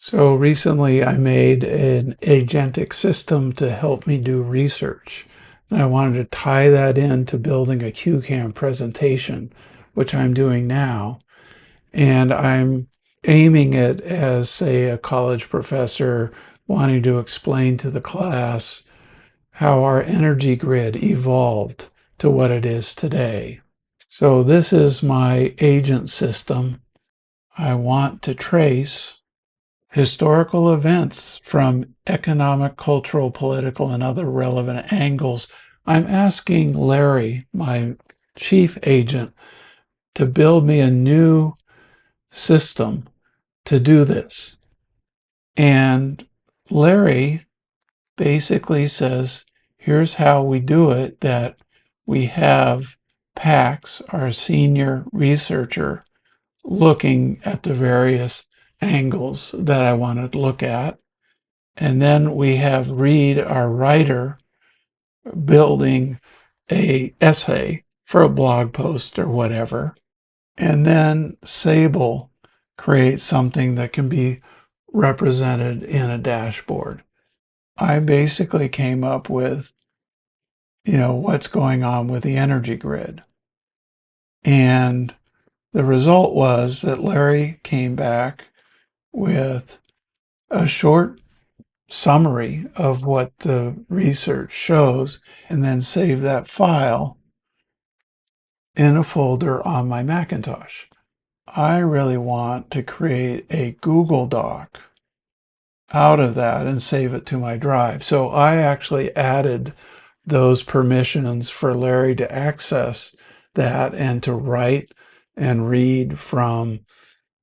So recently I made an agentic system to help me do research. And I wanted to tie that into building a QCAM presentation, which I'm doing now. And I'm aiming it as, say, a college professor wanting to explain to the class how our energy grid evolved to what it is today. So this is my agent system. I want to trace historical events from economic, cultural, political, and other relevant angles. I'm asking Larry, my chief agent, to build me a new system to do this. And Larry basically says, here's how we do it, that we have Pax, our senior researcher, looking at the various angles that I want to look at. And then we have Reed, our writer, building a essay for a blog post or whatever. And then Sable creates something that can be represented in a dashboard. I basically came up with, what's going on with the energy grid. And the result was that Larry came back with a short summary of what the research shows, and then save that file in a folder on my Macintosh. I really want to create a Google Doc out of that and save it to my drive. So I actually added those permissions for Larry to access that and to write and read from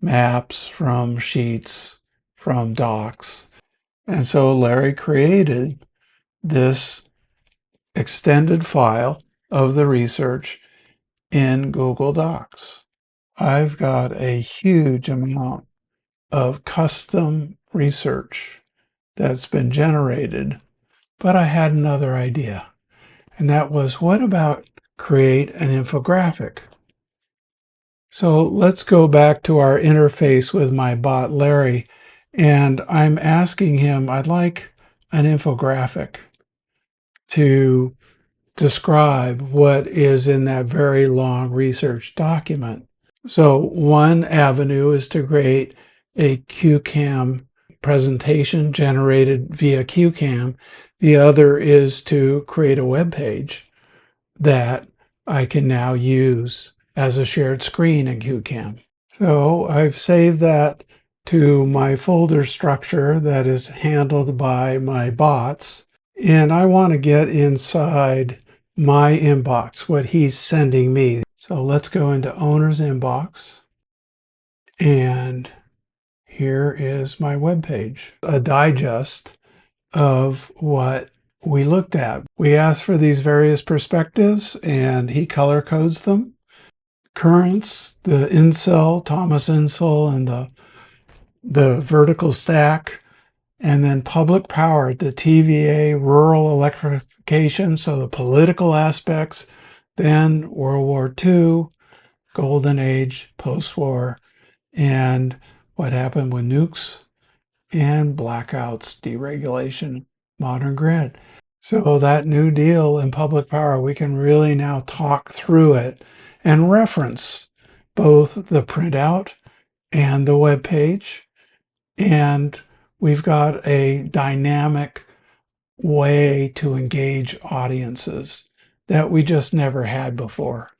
maps, from sheets, from docs. And so Larry created this extended file of the research in Google Docs. I've got a huge amount of custom research that's been generated, but I had another idea, and that was, what about create an infographic? So let's go back to our interface with my bot Larry, and I'm asking him, I'd like an infographic to describe what is in that very long research document. So one avenue is to create a QCAM presentation generated via QCAM. The other is to create a web page that I can now use as a shared screen in QCAM. So I've saved that to my folder structure that is handled by my bots. And I want to get inside my inbox, what he's sending me. So let's go into owner's inbox. And here is my web page, a digest of what we looked at. We asked for these various perspectives and he color codes them. Currents, the incel, Thomas Incel, and the vertical stack. And then public power, the TVA, rural electrification, so the political aspects, then World War II, Golden Age, post-war, and what happened with nukes and blackouts, deregulation, modern grid. So that New Deal in public power, we can really now talk through it and reference both the printout and the web page. And we've got a dynamic way to engage audiences that we just never had before.